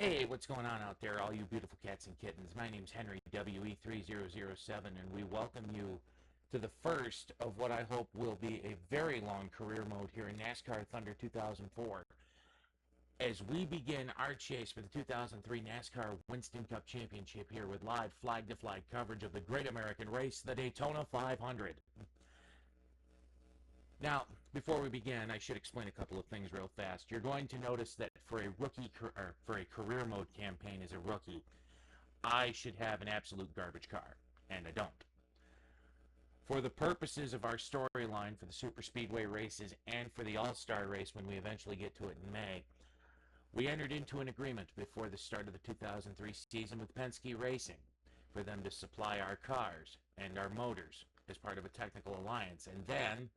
Hey, what's going on out there, all you beautiful cats and kittens? My name's Henrywe3 and we welcome you to the first of what I hope will be a very long career mode here in NASCAR Thunder 2004. As we begin our chase for the 2003 NASCAR Winston Cup Championship here with live flag-to-flag coverage of the great American race, the Daytona 500. Now, before we begin, I should explain a couple of things real fast. You're going to notice that for a career mode campaign as a rookie, I should have an absolute garbage car, and I don't. For the purposes of our storyline for the Super Speedway races and for the All-Star race when we eventually get to it in May, we entered into an agreement before the start of the 2003 season with Penske Racing for them to supply our cars and our motors as part of a technical alliance. And then,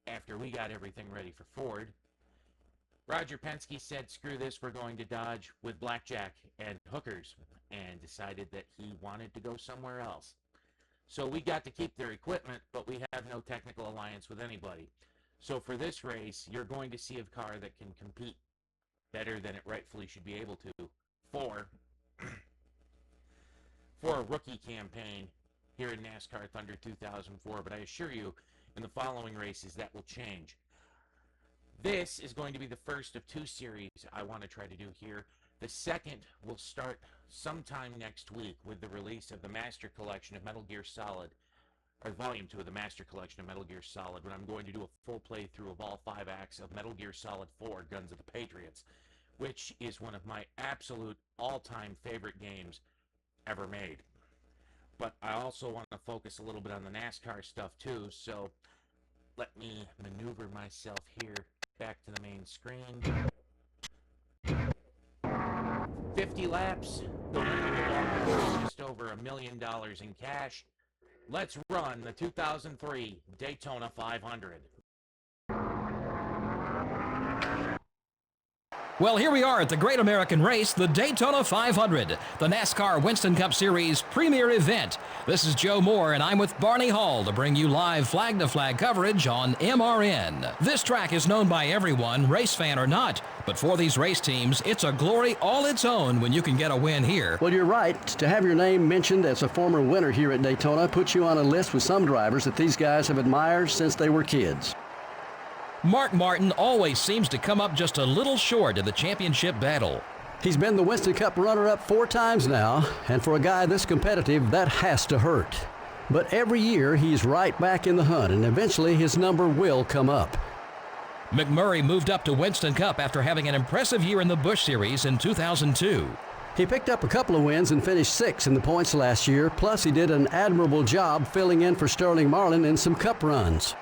after we got everything ready for Ford, Roger Penske said, screw this, we're going to Dodge with blackjack and hookers, and decided that he wanted to go somewhere else. So we got to keep their equipment, but we have no technical alliance with anybody. So for this race, you're going to see a car that can compete better than it rightfully should be able to for a rookie campaign here in NASCAR Thunder 2004. But I assure you, in the following races, that will change. This is going to be the first of two series I want to try to do here. The second will start sometime next week with the release of the Master Collection of Metal Gear Solid, or Volume 2 of the Master Collection of Metal Gear Solid, when I'm going to do a full playthrough of all 5 acts of Metal Gear Solid 4, Guns of the Patriots, which is one of my absolute all-time favorite games ever made. But I also want to focus a little bit on the NASCAR stuff too, so let me maneuver myself here back to the main screen. 50 laps, the winner just over $1 million in cash. Let's run the 2003 Daytona 500. Well, here we are at the Great American Race, the Daytona 500, the NASCAR Winston Cup Series premier event. This is Joe Moore, and I'm with Barney Hall to bring you live flag-to-flag coverage on MRN. This track is known by everyone, race fan or not, but for these race teams, it's a glory all its own when you can get a win here. Well, you're right. To have your name mentioned as a former winner here at Daytona puts you on a list with some drivers that these guys have admired since they were kids. Mark Martin always seems to come up just a little short in the championship battle. He's been the Winston Cup runner-up 4 times now, and for a guy this competitive, that has to hurt. But every year, he's right back in the hunt, and eventually his number will come up. McMurray moved up to Winston Cup after having an impressive year in the Busch Series in 2002. He picked up a couple of wins and finished 6th in the points last year, plus he did an admirable job filling in for Sterling Marlin in some Cup runs.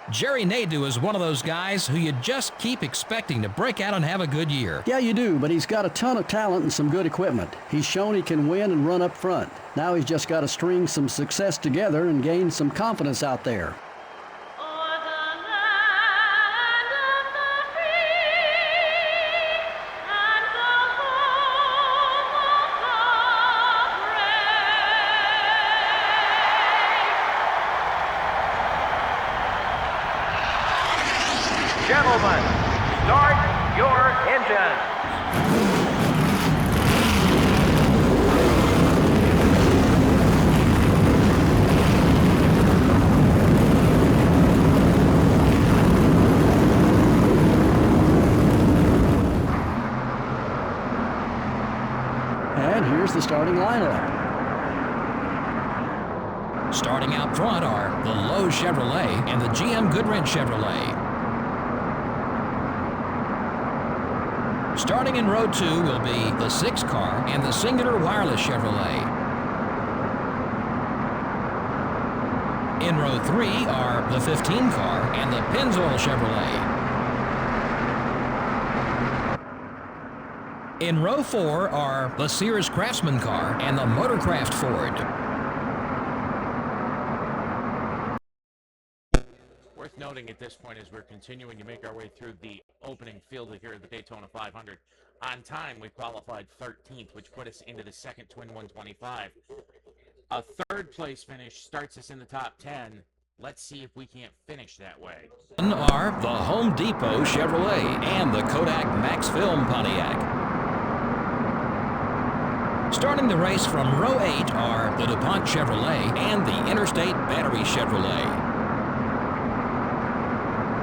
Jerry Nadeau is one of those guys who you just keep expecting to break out and have a good year. Yeah, you do, but he's got a ton of talent and some good equipment. He's shown he can win and run up front. Now he's just got to string some success together and gain some confidence out there. Gentlemen, start your engines. And here's the starting lineup. Starting out front are the Lowe Chevrolet and the GM Goodwrench Chevrolet. Starting in row 2 will be the 6 car and the Singular Wireless Chevrolet. In row 3 are the 15 car and the Pennzoil Chevrolet. In row 4 are the Sears Craftsman car and the Motorcraft Ford. Worth noting at this point as we're continuing to make our way through the opening field here at the Daytona 500. On time, we qualified 13th, which put us into the second Twin 125. A third place finish starts us in the top 10. Let's see if we can't finish that way. Are the Home Depot Chevrolet and the Kodak Max Film Pontiac. Starting the race from row 8 are the DuPont Chevrolet and the Interstate Battery Chevrolet.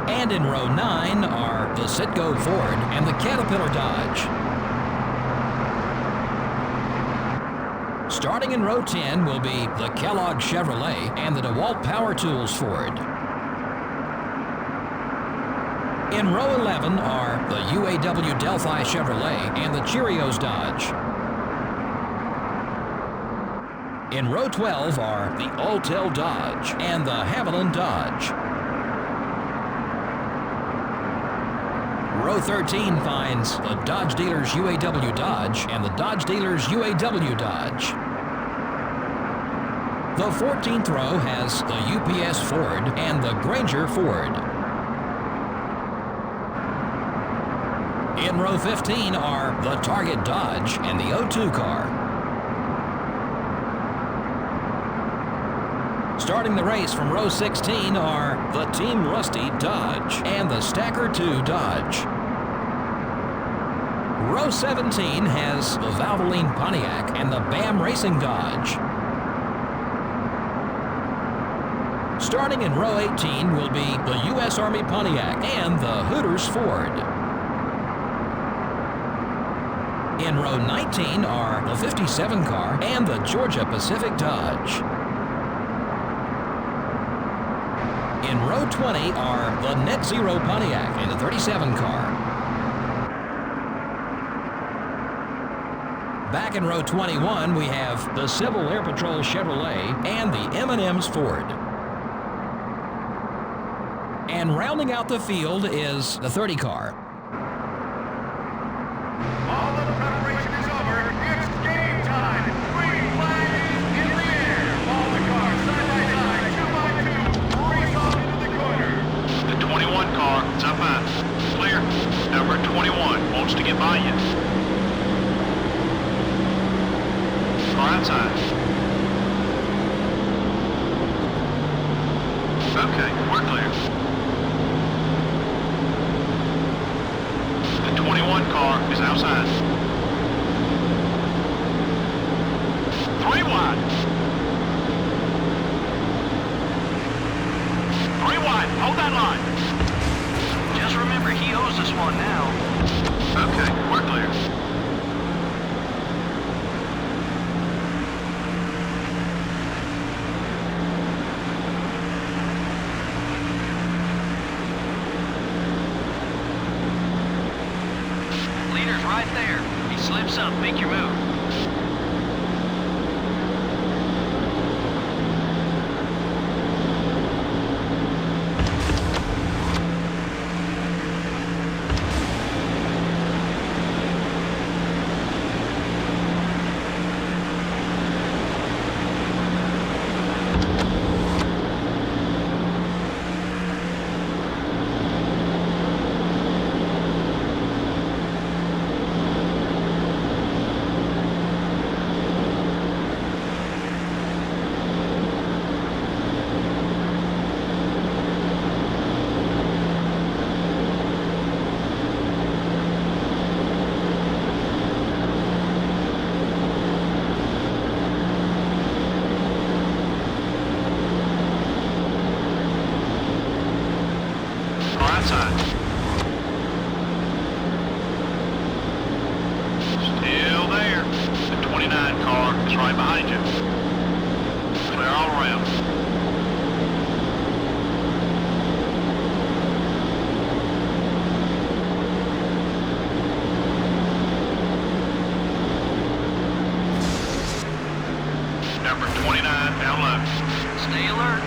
And in row 9 are the Citgo Ford and the Caterpillar Dodge. Starting in row 10 will be the Kellogg Chevrolet and the DeWalt Power Tools Ford. In row 11 are the UAW Delphi Chevrolet and the Cheerios Dodge. In row 12 are the Alltel Dodge and the Haviland Dodge. Row 13 finds the Dodge Dealers UAW Dodge and the Dodge Dealers UAW Dodge. The 14th row has the UPS Ford and the Granger Ford. In row 15 are the Target Dodge and the O2 car. Starting the race from row 16 are the Team Rusty Dodge and the Stacker 2 Dodge. Row 17 has the Valvoline Pontiac and the BAM Racing Dodge. Starting in row 18 will be the U.S. Army Pontiac and the Hooters Ford. In row 19 are the 57 car and the Georgia Pacific Dodge. In row 20 are the Net Zero Pontiac and the 37 car. Back in row 21, we have the Civil Air Patrol Chevrolet and the M&M's Ford. And rounding out the field is the 30 car. All the preparation is over. It's game time. Green flag is in the air. All the cars side by side, 2 by 2, race off into the corner. The 21 car is up high. Clear. Number 21 wants to get by you. Car outside. Okay, we're clear. The 21 car is outside. 3 wide. 3 wide. Hold that line. Just remember, he owes us one now. Okay, we're clear. Leader's right there. He slips up. Make your move. Outside. Still there. The 29 car is right behind you. Clear all around. Number 29 down low. Stay alert.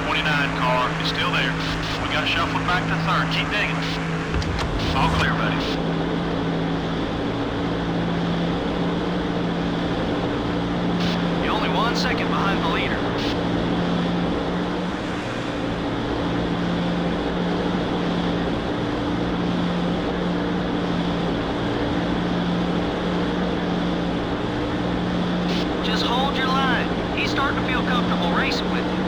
29 car is still there. We got to shuffle it back to third. Keep digging. All clear, buddy. You're only 1 second behind the leader. Just hold your line. He's starting to feel comfortable racing with you.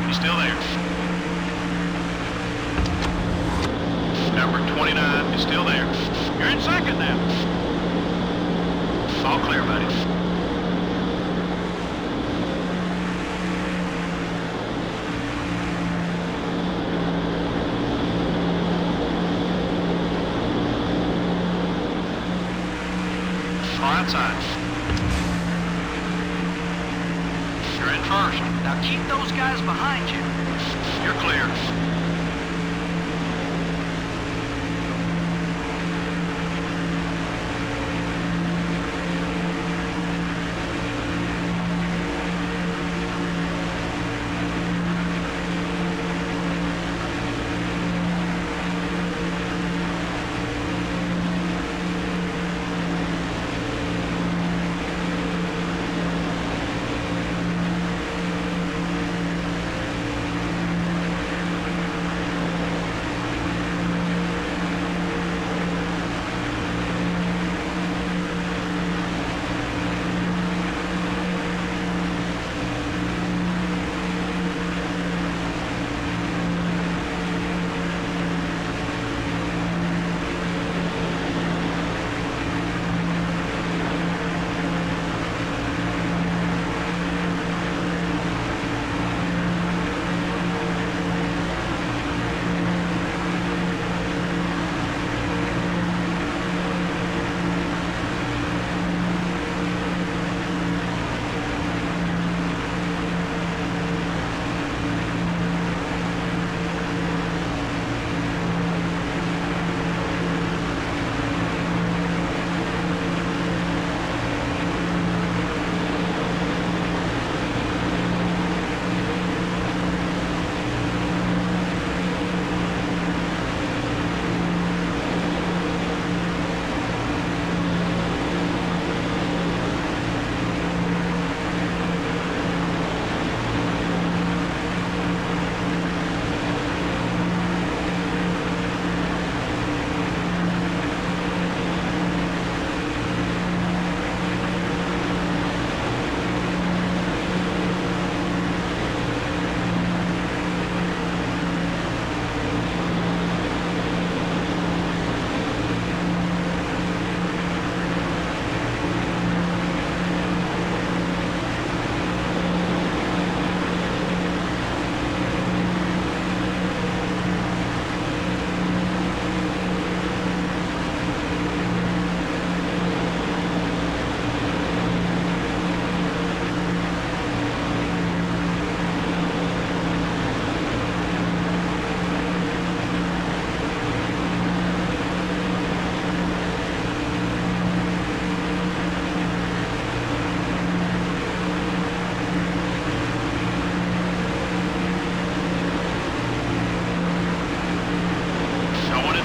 You still there? Number 29 is still there. You're in second now. All clear, buddy. Far outside. You're in first. Now keep those guys behind you. You're clear.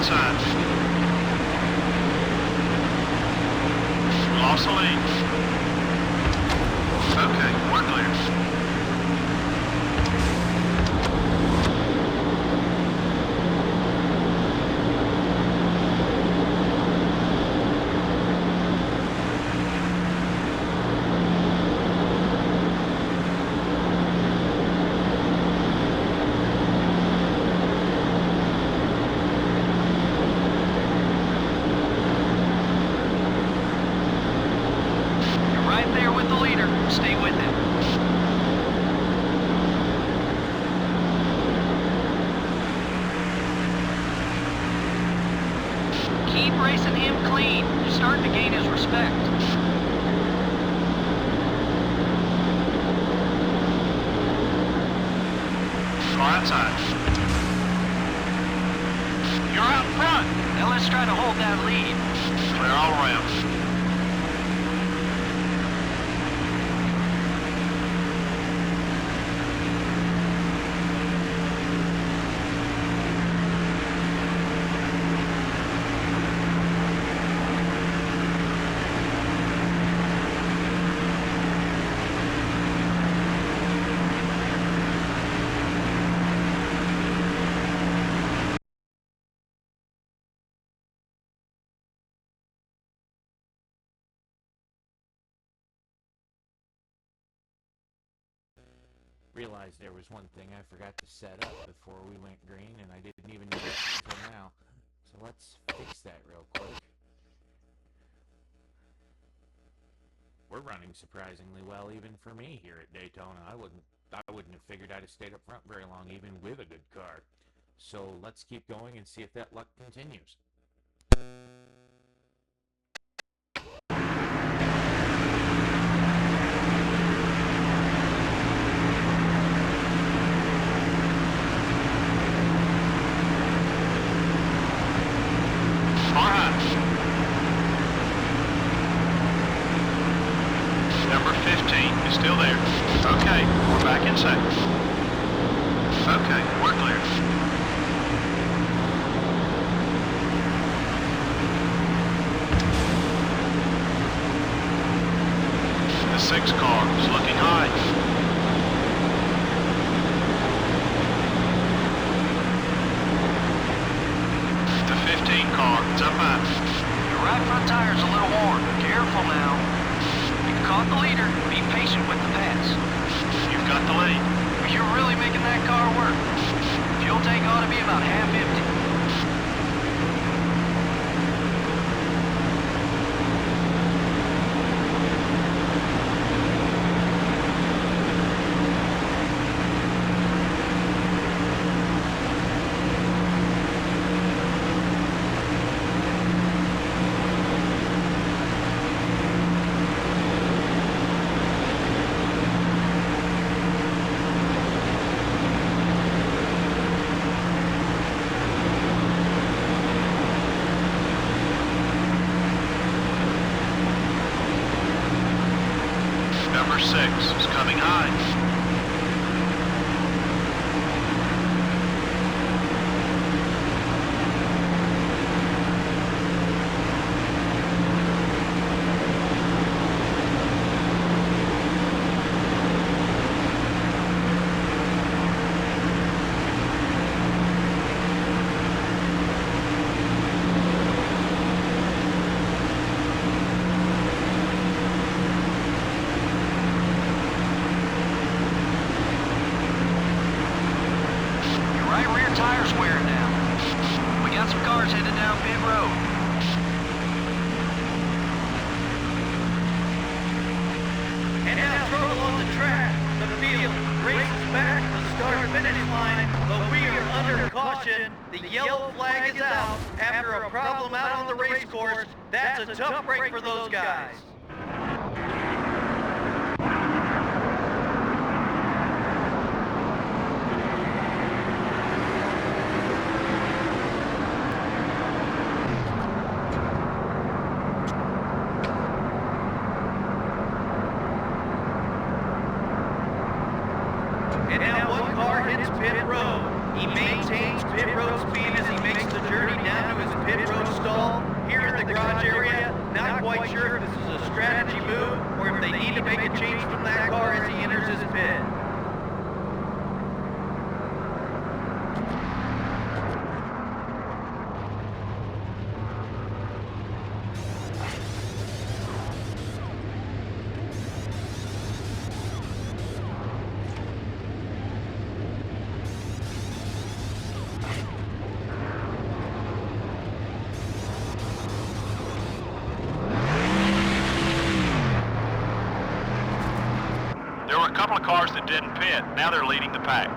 inside. Lost the lead. Okay, we're clear. Stay with him. Keep racing him clean. You're starting to gain his respect. Far outside. You're out front. Now let's try to hold that lead. Clear all around. Realized there was one thing I forgot to set up before we went green, and I didn't even do it until now. So let's fix that real quick. We're running surprisingly well even for me here at Daytona. I wouldn't have figured I'd have stayed up front very long even with a good car. So let's keep going and see if that luck continues. Number 15 is still there. Okay, we're back in second. Okay, we're clear. The 6 car is looking high. The 15 car is up high. Your right front tire's a little worn. Careful now. You've caught the leader. Be patient with the pass. You've got the lead. You're really making that car work. Fuel tank ought to be about half empty. Number 6 is coming high. Tire's wearing down. We got some cars headed down pit road. And now trouble on the track. The field races back to the start-finish line, but we are under caution. The yellow flag is out after a problem out on the race course. That's a tough break for those guys. And now one car hits pit road. He maintains pit road speed as he makes the journey down to his pit road stall here in the garage area. Not quite sure if this is a strategy move or if they need to make a change from that car as he enters his pit. There were a couple of cars that didn't pit. Now they're leading the pack.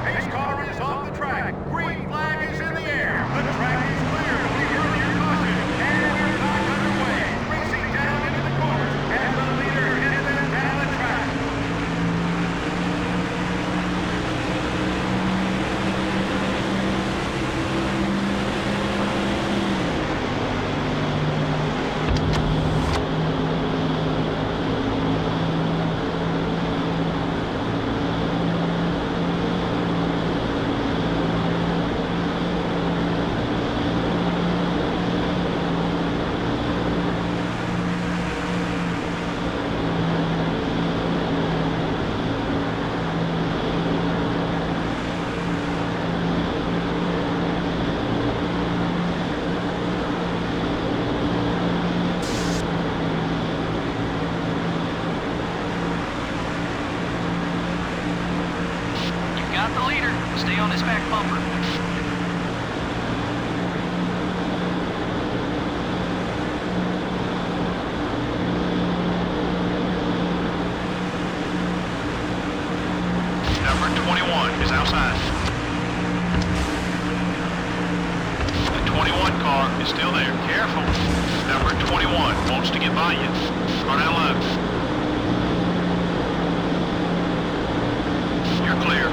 Pace car is off the track. Green flag is in the air. The track is clear. We heard your caution. And we're back underway. Racing down into the corners. And the leader heads them down the track. got the leader. Stay on his back bumper. Number 21 is outside. The 21 car is still there. Careful. Number 21 wants to get by you. Run out low. You're clear.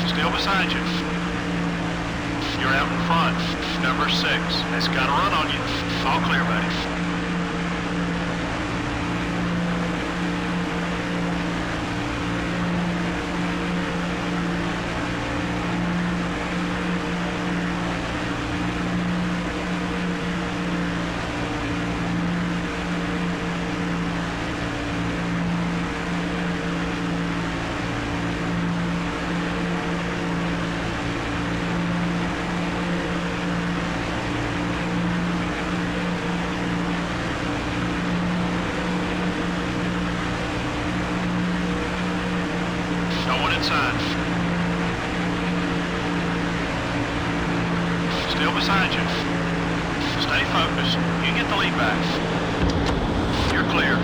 Still beside you. You're out in front. Number 6 has got a run on you. All clear, buddy. Inside. Still beside you. Stay focused. You get the lead back. You're clear.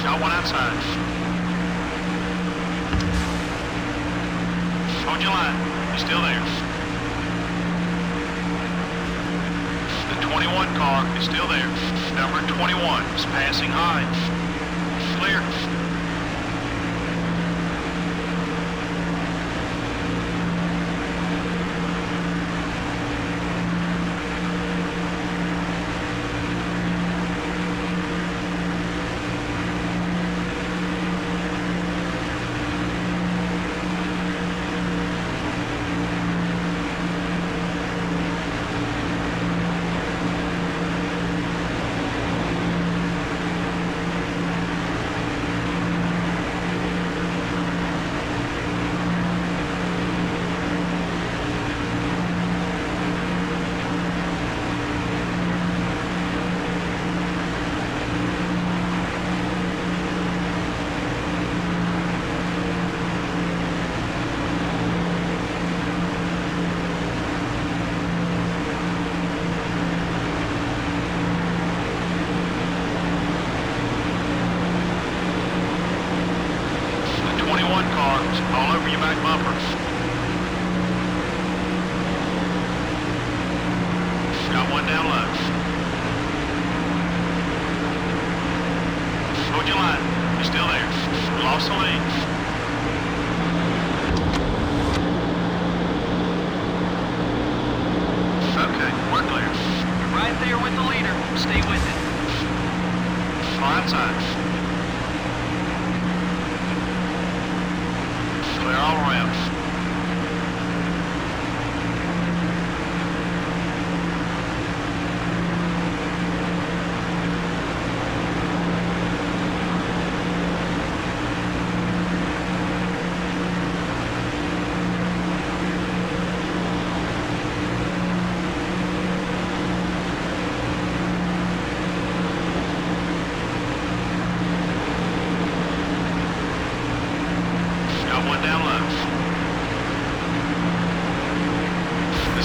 Got one outside. Hold your line. You're still there. The 21 car is still there. Number 21 is passing high. Clear. All over your back bumper. Got one down low. Hold your line. You're still there. Lost the lead. Okay, we're clear. You're right there with the leader. Stay with it. Fly inside. Clear all around.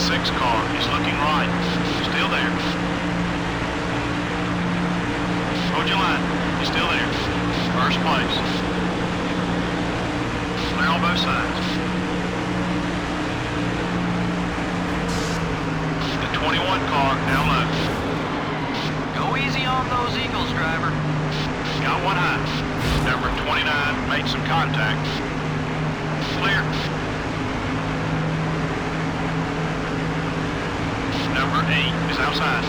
6 car is looking right. Still there. Hold your line. He's still there. First place. Clear on both sides. The 21 car down low. Go easy on those Eagles, driver. Got one high. Number 29 made some contact. Clear. Number 8 is outside.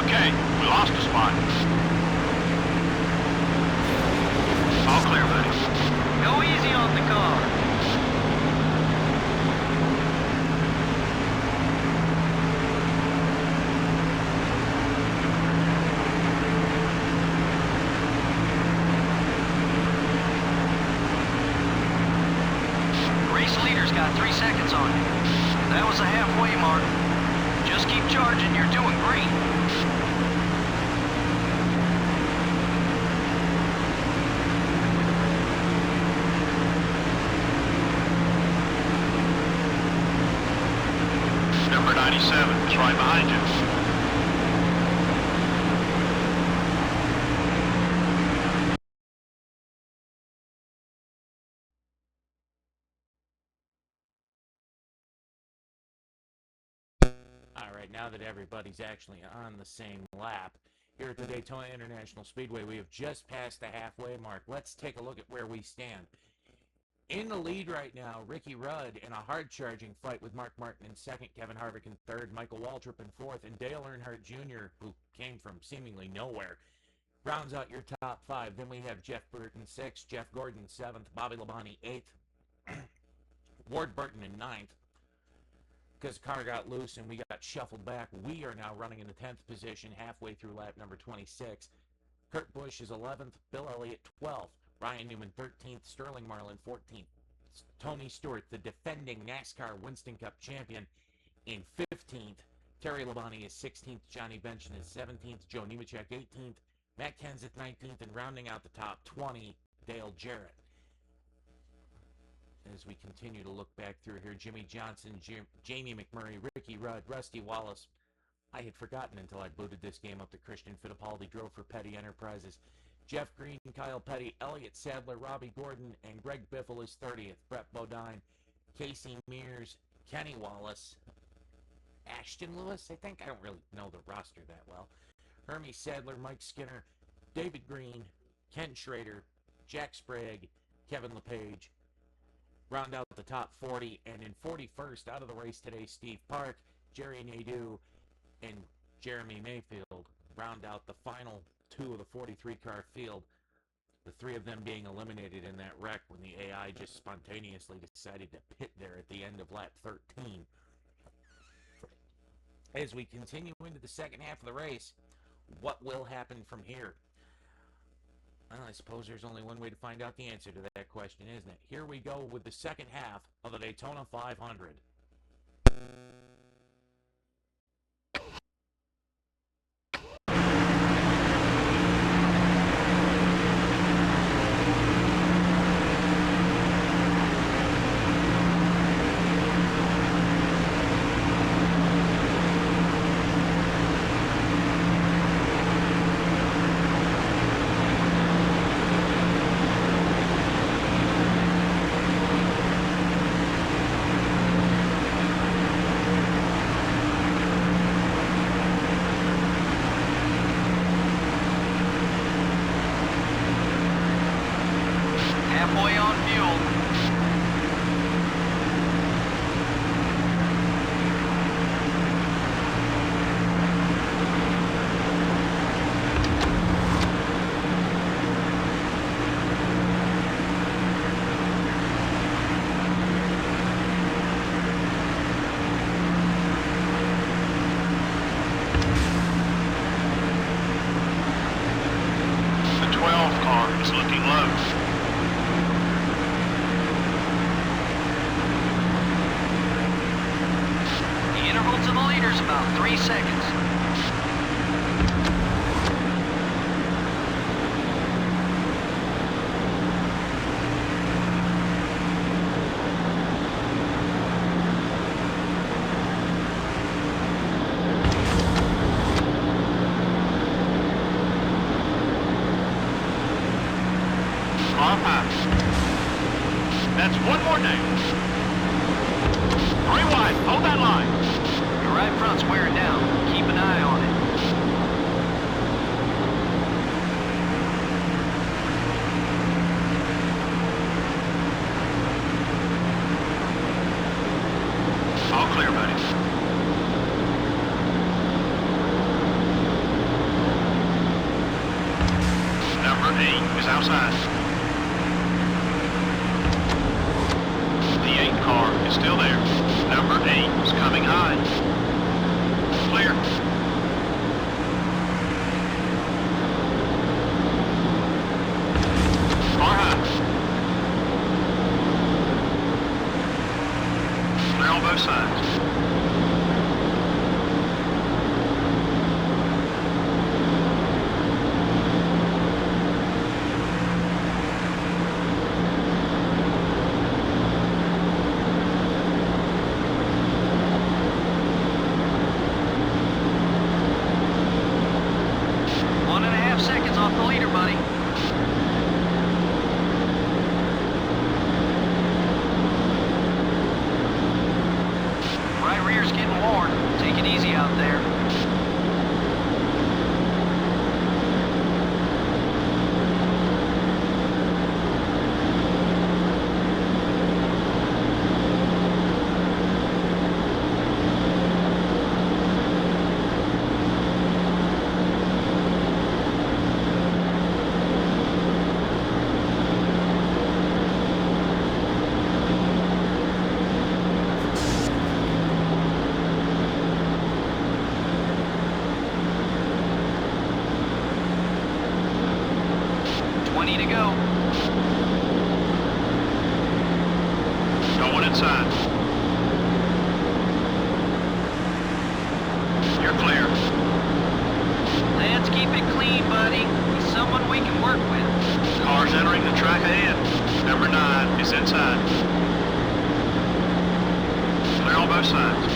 Okay, we lost a spot. All clear, buddy. Go easy on the car. Race leader's got 3 seconds on you. That was the halfway mark. Just keep charging, you're doing great. Number 97 is right behind you. All right, now that everybody's actually on the same lap, here at the Daytona International Speedway, we have just passed the halfway mark. Let's take a look at where we stand. In the lead right now, Ricky Rudd in a hard-charging fight with Mark Martin in second, Kevin Harvick in third, Michael Waltrip in fourth, and Dale Earnhardt Jr., who came from seemingly nowhere, rounds out your top 5. Then we have Jeff Burton 6th, Jeff Gordon 7th, Bobby Labonte 8th, Ward Burton in 9th. Because the car got loose and we got shuffled back, we are now running in the 10th position halfway through lap number 26. Kurt Busch is 11th, Bill Elliott 12th, Ryan Newman 13th, Sterling Marlin 14th, Tony Stewart, the defending NASCAR Winston Cup champion, in 15th. Terry Labonte is 16th, Johnny Benson is 17th, Joe Nemechek 18th, Matt Kenseth 19th, and rounding out the top 20, Dale Jarrett. As we continue to look back through here, Jimmy Johnson, Jamie McMurray, Ricky Rudd, Rusty Wallace. I had forgotten until I booted this game up that Christian Fittipaldi drove for Petty Enterprises. Jeff Green, Kyle Petty, Elliott Sadler, Robbie Gordon, and Greg Biffle is 30th. Brett Bodine, Casey Mears, Kenny Wallace, Ashton Lewis, I think. I don't really know the roster that well. Hermie Sadler, Mike Skinner, David Green, Ken Schrader, Jack Sprague, Kevin LePage. Round out the top 40, and in 41st out of the race today, Steve Park, Jerry Nadeau, and Jeremy Mayfield round out the final 2 of the 43-car field, the 3 of them being eliminated in that wreck when the AI just spontaneously decided to pit there at the end of lap 13. As we continue into the second half of the race, what will happen from here? Well, I suppose there's only one way to find out the answer to that question, isn't it? Here we go with the second half of the Daytona 500. Halfway on fuel. The 12 car is looking low. The interval to the leader's about 3 seconds. one's wearing down. Keep an eye on it. All clear, buddy. Number 8 is outside. The 8 car is still there. Number 8 is coming high. Clear. Car high. Clear on both sides. Seconds off the leader, buddy. Right rear's getting worn. Take it easy out there. To go. Going inside. You're clear. Let's keep it clean, buddy. He's someone we can work with. Car's entering the track ahead. Number 9 is inside. Clear on both sides.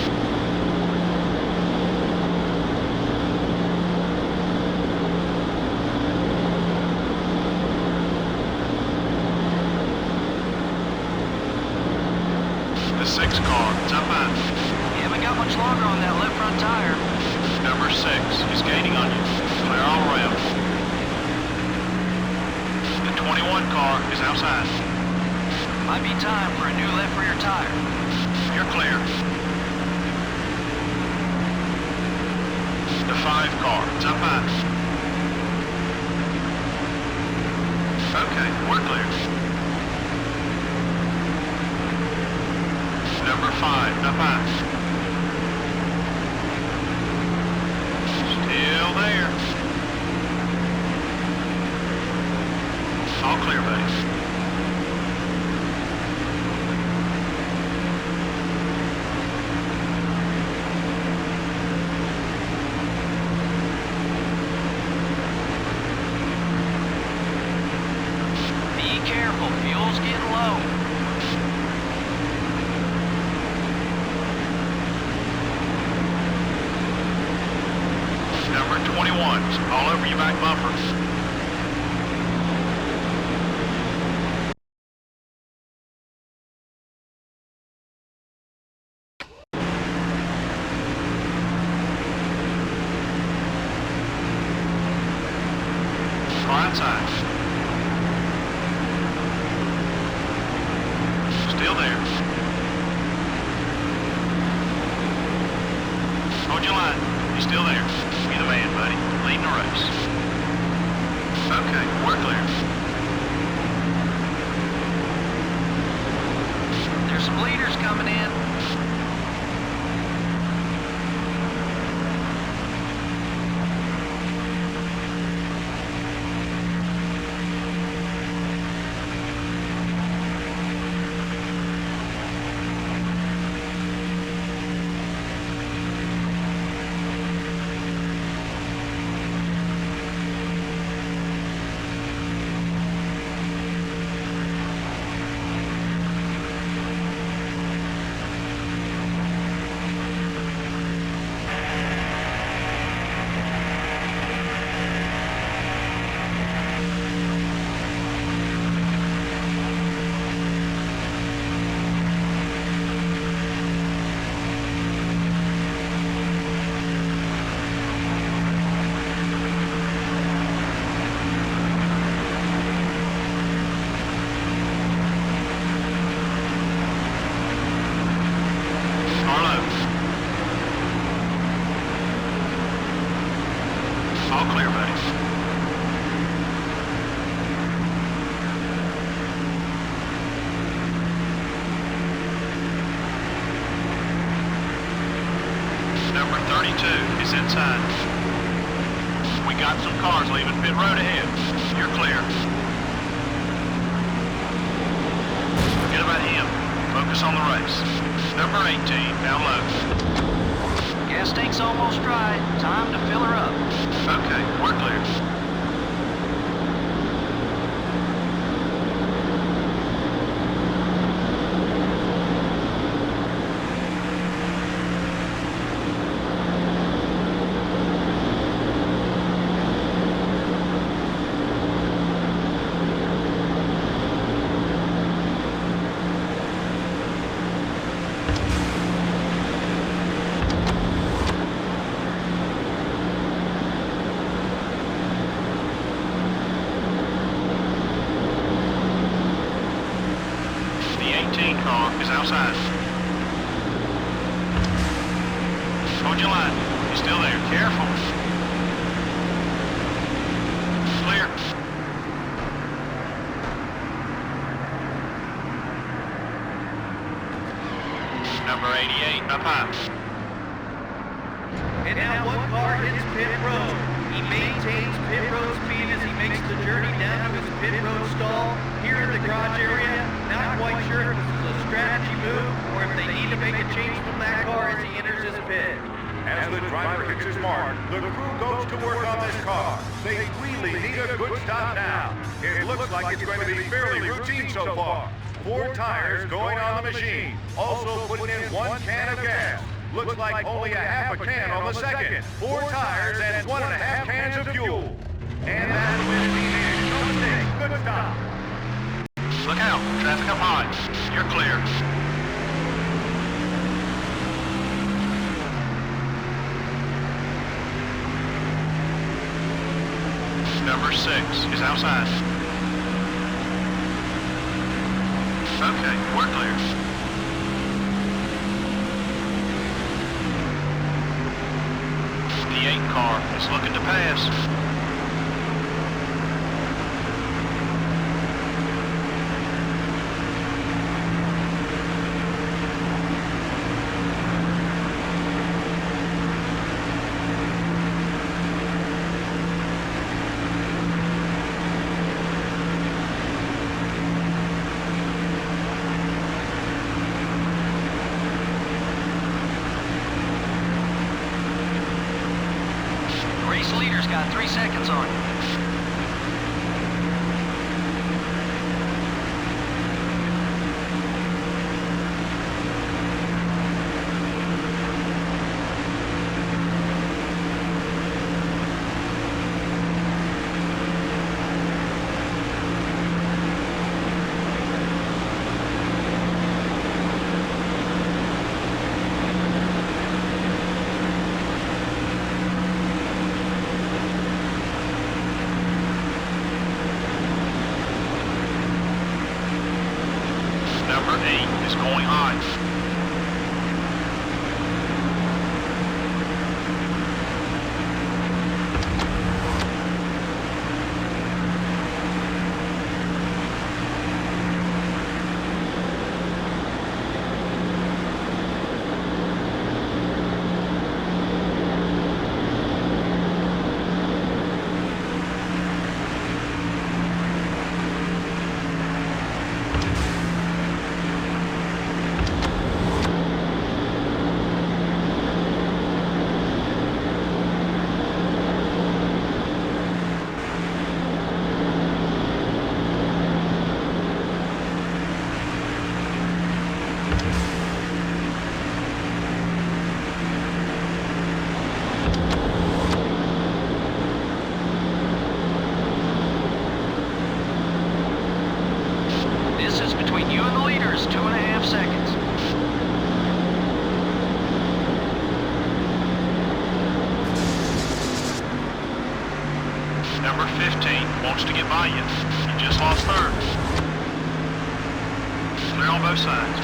The 6 car, it's up high. You haven't got much longer on that left front tire. Number 6 is gaining on you. Clear all around. The 21 car is outside. Might be time for a new left rear tire. You're clear. The 5 car, it's up high. Okay, we're clear. Number 5, up high. Still there. All clear, buddy. Be careful, fuel's getting low. Number 21, all over your back bumper. Right side. Still there. Hold your line. He's still there. Be the man, buddy. Leading the race. Okay, we're clear. There's some leaders coming in. All clear, buddy. Number 32 is inside. We got some cars leaving pit road ahead. You're clear. Forget about him. Focus on the race. Number 18, down low. Gas tank's almost dry. Time to fill her up. Okay, we're clear. Car is outside. Hold your line. He's still there. Careful. Clear. Number 88 up high. And now one car hits pit road. He maintains pit road speed as he makes the journey down to his pit road stall here in the garage area. Not quite sure if this is a strategy move or if they need to make a change from that car as he enters his pit. As the driver hits his mark, the crew goes to work on this car. They really need a good stop now. It looks like it's going to be fairly routine so far. 4 tires going on the machine. Also putting in 1 can of gas. Looks like only a half a can on the second. 4 tires and 1.5 cans of fuel. And that's when we need no mistake. Good stop. Look out. Traffic up high. You're clear. Number 6 is outside. Okay, we're clear. The 8 car is looking to pass. Race leader's got 3 seconds on you. Number 8 is going high. Distance between you and the leader is 2.5 seconds. Number 15 wants to get by you. You just lost third. Clear on both sides.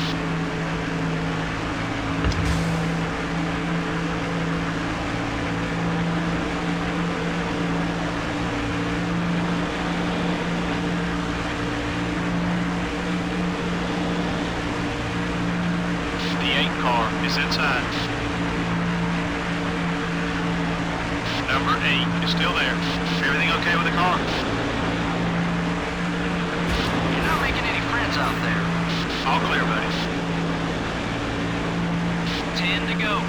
is inside. Number 8 is still there. Everything okay with the car? You're not making any friends out there. All clear, buddy. 10 to go.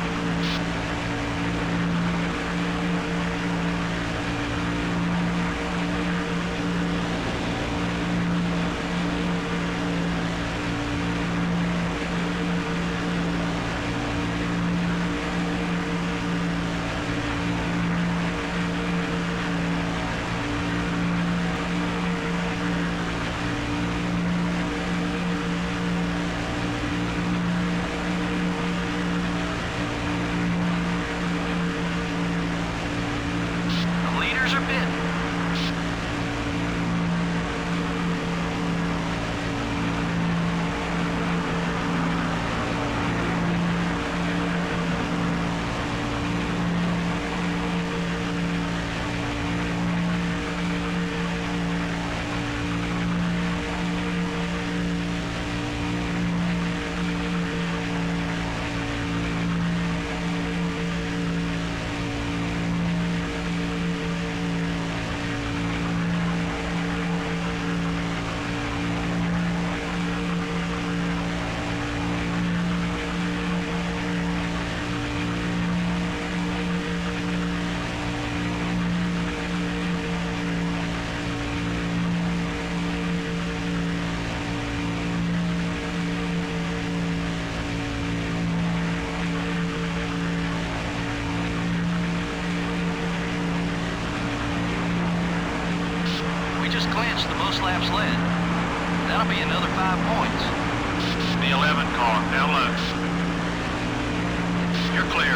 Just clinched the most laps led. That'll be another 5 points. The 11 car, down low. You're clear.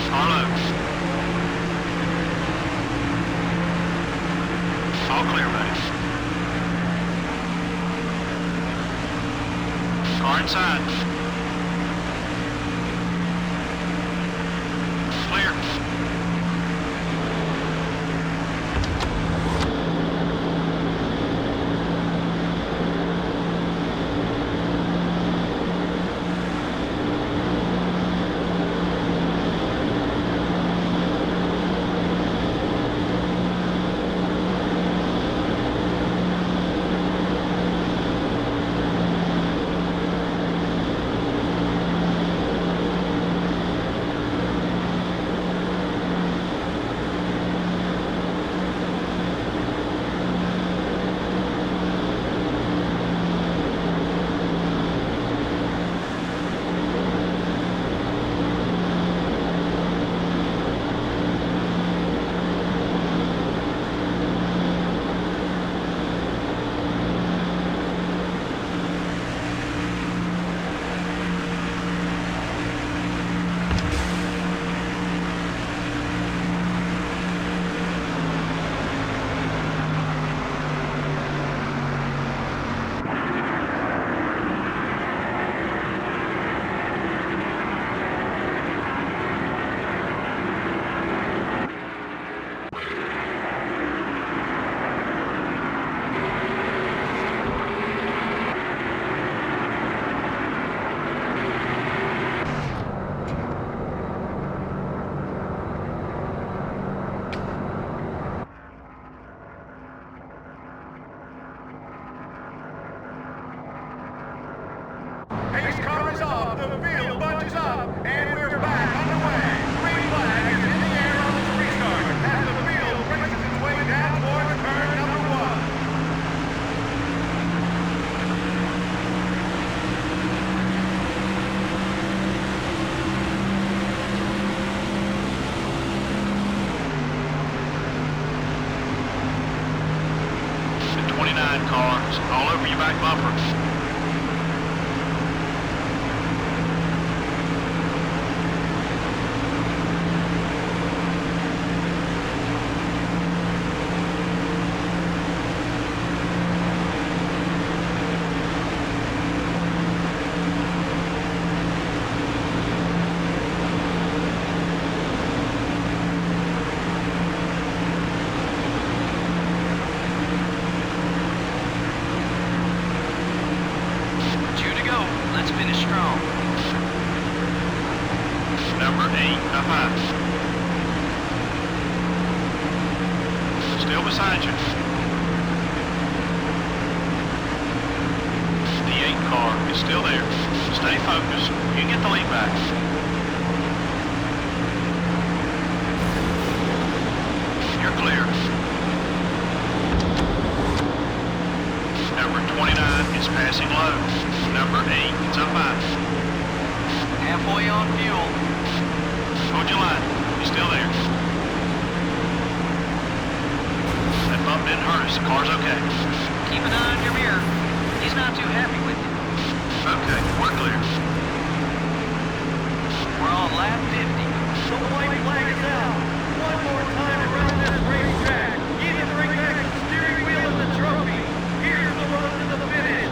Car low. All clear, buddy. Car inside. Pace car is off, the field bunches up, and we're back underway. Green flag is in the air on the restart as the field races its way down towards turn number 1. The 29 cars, all over your back bumper. Let's finish strong. Number 8, up high. Still beside you. The 8 car is still there. Stay focused. You can get the lead back. You're clear. Number 29 is passing low. Number 8 is up high. Halfway on fuel. Hold your line. You're still there. That bump didn't hurt us. The car's okay. Keep an eye on your mirror. He's not too happy with you. Okay, we're clear. We're on lap 50. The white flag is out. One more time around this racetrack. Either bring back the steering wheel and the trophy. Here's the road to the finish.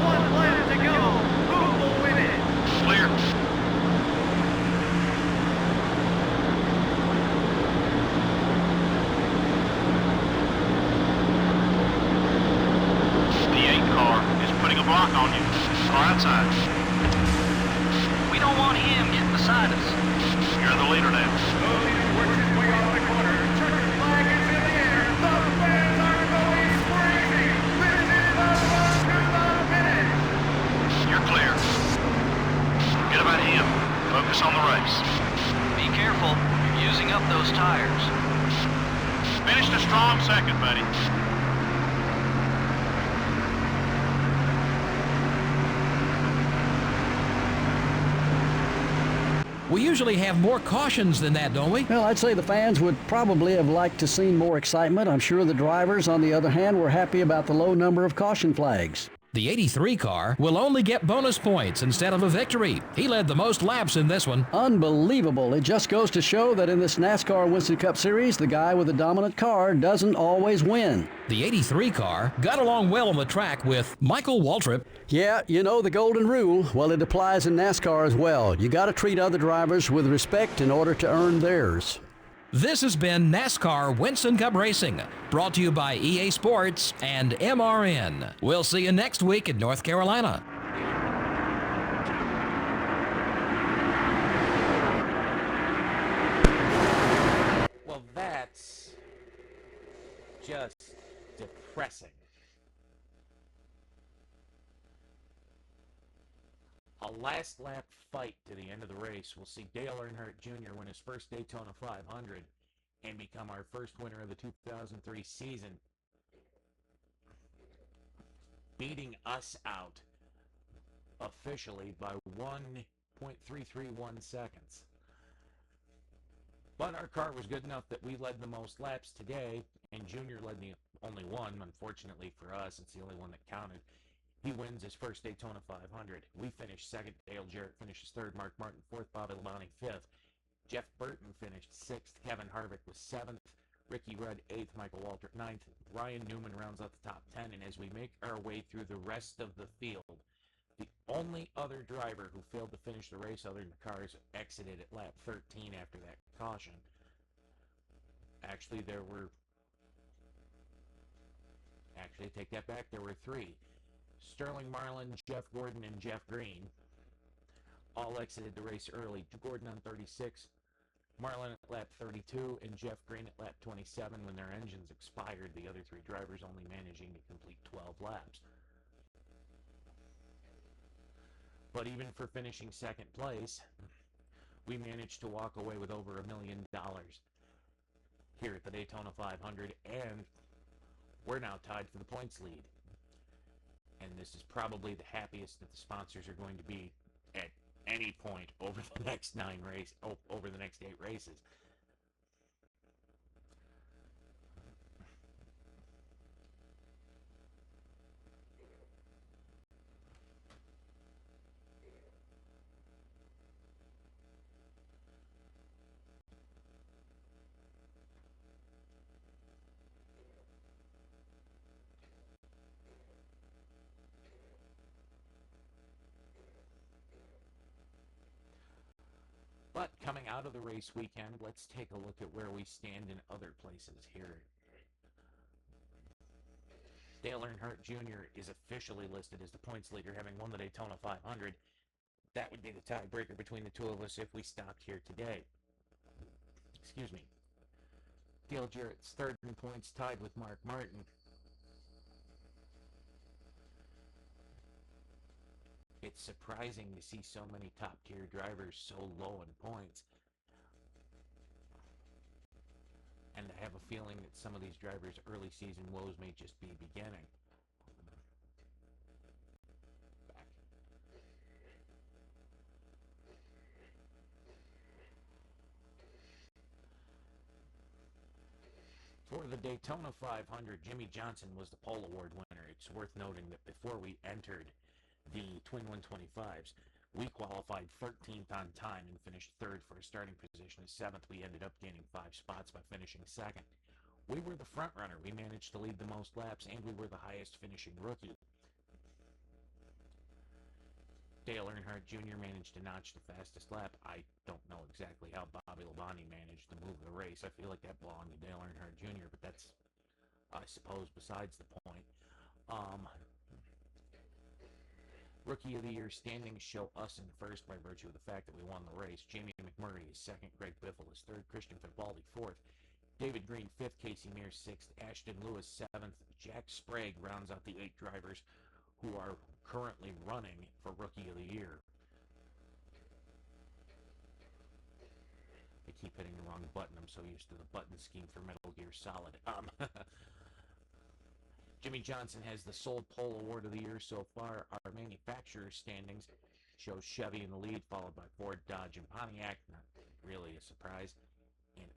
One lap to go. Who will win it? Clear. The 8 car is putting a block on you. Car outside. We don't want him getting beside us. You're the leader now. The leader works his way off the corner. Checkered flag is in the air. The fans are going crazy. This is the run to the finish. You're clear. Forget about him. Focus on the race. Be careful. You're using up those tires. Finished a strong second, buddy. We usually have more cautions than that, don't we? Well, I'd say the fans would probably have liked to seen more excitement. I'm sure the drivers, on the other hand, were happy about the low number of caution flags. The 83 car will only get bonus points instead of a victory. He led the most laps in this one. Unbelievable. It just goes to show that in this NASCAR Winston Cup Series, the guy with the dominant car doesn't always win. The 83 car got along well on the track with Michael Waltrip. Yeah, you know the golden rule. Well, it applies in NASCAR as well. You got to treat other drivers with respect in order to earn theirs. This has been NASCAR Winston Cup Racing, brought to you by EA Sports and MRN. We'll see you next week in North Carolina. Well, that's just depressing. A last lap fight to the end of the race will see Dale Earnhardt Jr. win his first Daytona 500 and become our first winner of the 2003 season, beating us out officially by 1.331 seconds. But our car was good enough that we led the most laps today, and Junior led the only one. Unfortunately for us, it's the only one that counted. He wins his first Daytona 500. We finished second. Dale Jarrett finishes third. Mark Martin fourth. Bobby Labonte fifth. Jeff Burton finished sixth. Kevin Harvick was seventh. Ricky Rudd eighth. Michael Waltrip ninth. Ryan Newman rounds out the top 10. And as we make our way through the rest of the field, the only other driver who failed to finish the race other than the cars exited at lap 13 after that caution. Actually, take that back. There were three. Sterling Marlin, Jeff Gordon, and Jeff Green all exited the race early. Gordon on 36, Marlin at lap 32, and Jeff Green at lap 27 when their engines expired, the other three drivers only managing to complete 12 laps. But even for finishing second place, we managed to walk away with over $1 million here at the Daytona 500, and we're now tied for the points lead. And this is probably the happiest that the sponsors are going to be at any point over the next over the next 8 races. But coming out of the race weekend, let's take a look at where we stand in other places here. Dale Earnhardt Jr. is officially listed as the points leader, having won the Daytona 500 That would be the tiebreaker between the two of us if we stopped here today. Excuse me. Dale Jarrett's third in points, tied with Mark Martin. It's surprising to see so many top-tier drivers so low in points. And I have a feeling that some of these drivers' early season woes may just be beginning. Back. For the Daytona 500, Jimmy Johnson was the pole award winner. It's worth noting that before we entered the Twin 125s, we qualified 13th on time and finished third for a starting position. As 7th, we ended up gaining 5 spots by finishing second. We were the front runner. We managed to lead the most laps, and we were the highest finishing rookie. Dale Earnhardt Jr. managed to notch the fastest lap. I don't know exactly how Bobby Labonte managed to move the race. I feel like that belonged to Dale Earnhardt Jr., but that's, I suppose, besides the point. Rookie of the Year standings show us in first by virtue of the fact that we won the race. Jamie McMurray is second, Greg Biffle is third, Christian Fittipaldi fourth, David Green fifth, Casey Mears sixth, Ashton Lewis seventh, Jack Sprague rounds out the 8 drivers who are currently running for Rookie of the Year. I keep hitting the wrong button. I'm so used to the button scheme for Metal Gear Solid. Jimmy Johnson has the sole pole award of the year so far. Our manufacturer's standings shows Chevy in the lead, followed by Ford, Dodge, and Pontiac. Not really a surprise. And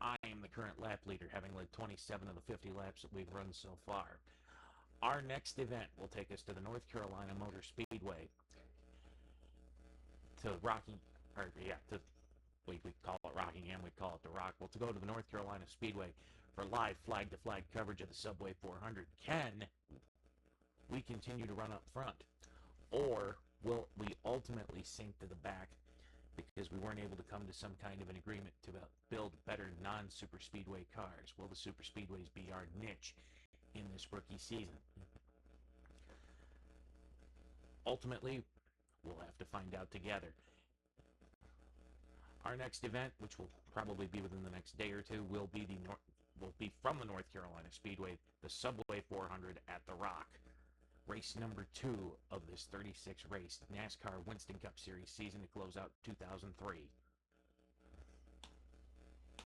I am the current lap leader, having led 27 of the 50 laps that we've run so far. Our next event will take us to the North Carolina Motor Speedway. We call it Rockingham, we call it the Rock. Well, to go to the North Carolina Speedway for live flag-to-flag coverage of the Subway 400. Can we continue to run up front? Or will we ultimately sink to the back because we weren't able to come to some kind of an agreement to build better non-super speedway cars? Will the super speedways be our niche in this rookie season? Ultimately, we'll have to find out together. Our next event, which will probably be within the next day or two, will be from the North Carolina Speedway, the Subway 400 at the Rock. Race number 2 of this 36 race NASCAR Winston Cup Series season to close out 2003.